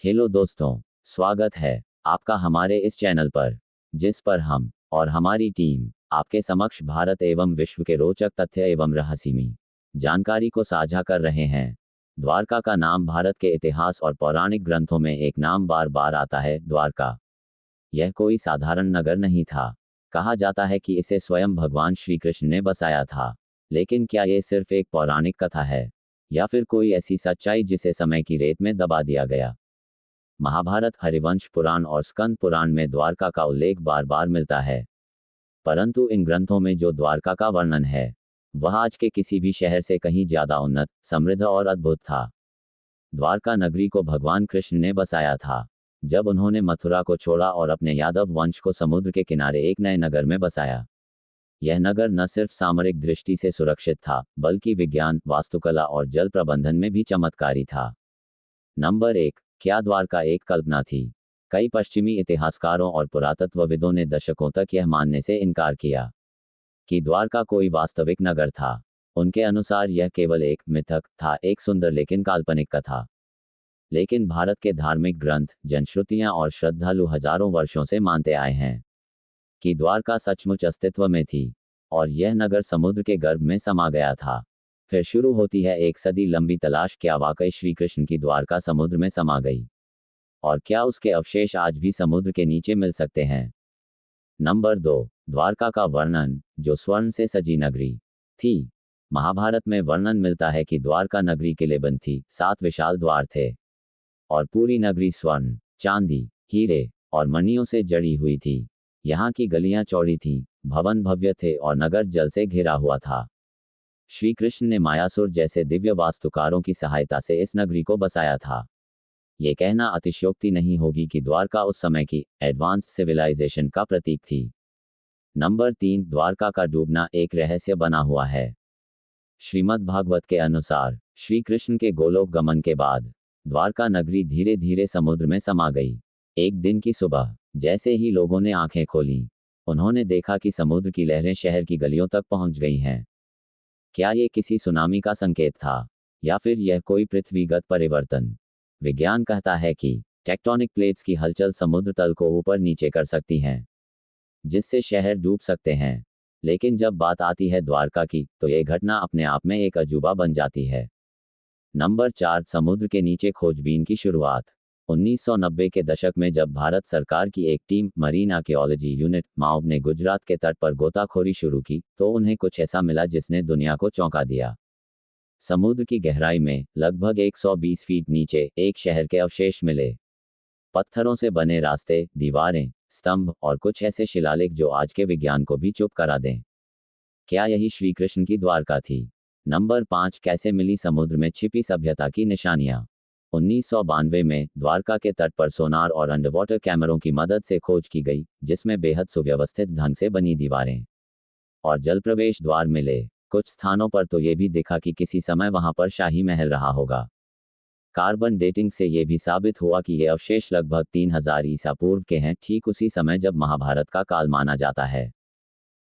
Hello दोस्तों, स्वागत है आपका हमारे इस चैनल पर, जिस पर हम और हमारी टीम आपके समक्ष भारत एवं विश्व के रोचक तथ्य एवं रहस्यमयी जानकारी को साझा कर रहे हैं। द्वारका का नाम भारत के इतिहास और पौराणिक ग्रंथों में एक नाम बार बार आता है, द्वारका। यह कोई साधारण नगर नहीं था। कहा जाता है कि इसे स्वयं भगवान श्री कृष्ण ने बसाया था। लेकिन क्या ये सिर्फ एक पौराणिक कथा है, या फिर कोई ऐसी सच्चाई जिसे समय की रेत में दबा दिया गया? महाभारत, हरिवंश पुराण और स्कंद पुराण में द्वारका का उल्लेख बार बार मिलता है। परंतु इन ग्रंथों में जो द्वारका का वर्णन है, वह आज के किसी भी शहर से कहीं ज्यादा उन्नत, समृद्ध और अद्भुत था। द्वारका नगरी को भगवान कृष्ण ने बसाया था, जब उन्होंने मथुरा को छोड़ा और अपने यादव वंश को समुद्र के किनारे एक नए नगर में बसाया। यह नगर न सिर्फ सामरिक दृष्टि से सुरक्षित था, बल्कि विज्ञान, वास्तुकला और जल प्रबंधन में भी चमत्कारी था। नंबर 1, क्या द्वारका एक कल्पना थी? कई पश्चिमी इतिहासकारों और पुरातत्वविदों ने दशकों तक यह मानने से इनकार किया कि द्वारका कोई वास्तविक नगर था। उनके अनुसार यह केवल एक मिथक था, एक सुंदर लेकिन काल्पनिक कथा। लेकिन भारत के धार्मिक ग्रंथ, जनश्रुतियां और श्रद्धालु हजारों वर्षों से मानते आए हैं कि द्वारका सचमुच अस्तित्व में थी, और यह नगर समुद्र के गर्भ में समा गया था। फिर शुरू होती है एक सदी लंबी तलाश। क्या वाकई श्री कृष्ण की द्वारका समुद्र में समा गई? और क्या उसके अवशेष आज भी समुद्र के नीचे मिल सकते हैं? नंबर 2, द्वारका का वर्णन, जो स्वर्ण से सजी नगरी थी। महाभारत में वर्णन मिलता है कि द्वारका नगरी किलेबंद थी, 7 विशाल द्वार थे, और पूरी नगरी स्वर्ण, चांदी, हीरे और मणियों से जड़ी हुई थी। यहाँ की गलियां चौड़ी थीं, भवन भव्य थे और नगर जल से घिरा हुआ था। श्री कृष्ण ने मायासुर जैसे दिव्य वास्तुकारों की सहायता से इस नगरी को बसाया था। ये कहना अतिशयोक्ति नहीं होगी कि द्वारका उस समय की एडवांस्ड सिविलाइजेशन का प्रतीक थी। नंबर 3, द्वारका का डूबना एक रहस्य बना हुआ है। श्रीमद् भागवत के अनुसार श्री कृष्ण के गोलोक गमन के बाद द्वारका नगरी धीरे धीरे समुद्र में समा गई। एक दिन की सुबह जैसे ही लोगों ने आंखें खोलीं, उन्होंने देखा कि समुद्र की लहरें शहर की गलियों तक पहुंच गई हैं। क्या ये किसी सुनामी का संकेत था, या फिर यह कोई पृथ्वीगत परिवर्तन? विज्ञान कहता है कि टेक्टोनिक प्लेट्स की हलचल समुद्र तल को ऊपर नीचे कर सकती हैं, जिससे शहर डूब सकते हैं। लेकिन जब बात आती है द्वारका की, तो यह घटना अपने आप में एक अजूबा बन जाती है। नंबर 4, समुद्र के नीचे खोजबीन की शुरुआत। 1990 के दशक में जब भारत सरकार की एक टीम, मरीन आर्कियोलॉजी यूनिट माओब ने गुजरात के तट पर गोताखोरी शुरू की, तो उन्हें कुछ ऐसा मिला जिसने दुनिया को चौंका दिया। समुद्र की गहराई में लगभग 120 फीट नीचे एक शहर के अवशेष मिले। पत्थरों से बने रास्ते, दीवारें, स्तंभ और कुछ ऐसे शिलालेख जो आज के विज्ञान को भी चुप करा दें। क्या यही श्री कृष्ण की द्वारका थी? नंबर 5, कैसे मिली समुद्र में छिपी सभ्यता की निशानियां? 1992 में द्वारका के तट पर सोनार और अंडरवाटर कैमरों की मदद से खोज की गई, जिसमें बेहद सुव्यवस्थित ढंग से बनी दीवारें और जलप्रवेश द्वार मिले। कुछ स्थानों पर तो ये भी दिखा कि किसी समय वहां पर शाही महल रहा होगा। कार्बन डेटिंग से ये भी साबित हुआ कि ये अवशेष लगभग 3000 ईसा पूर्व के हैं, ठीक उसी समय जब महाभारत का काल माना जाता है।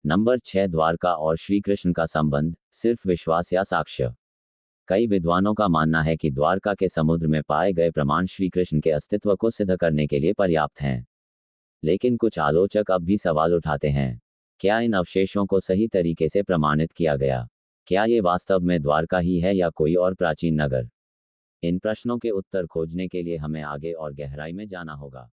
नंबर 6, द्वारका और श्री कृष्ण का संबंध, सिर्फ विश्वास या साक्ष्य? कई विद्वानों का मानना है कि द्वारका के समुद्र में पाए गए प्रमाण श्री कृष्ण के अस्तित्व को सिद्ध करने के लिए पर्याप्त हैं। लेकिन कुछ आलोचक अब भी सवाल उठाते हैं, क्या इन अवशेषों को सही तरीके से प्रमाणित किया गया? क्या ये वास्तव में द्वारका ही है या कोई और प्राचीन नगर? इन प्रश्नों के उत्तर खोजने के लिए हमें आगे और गहराई में जाना होगा।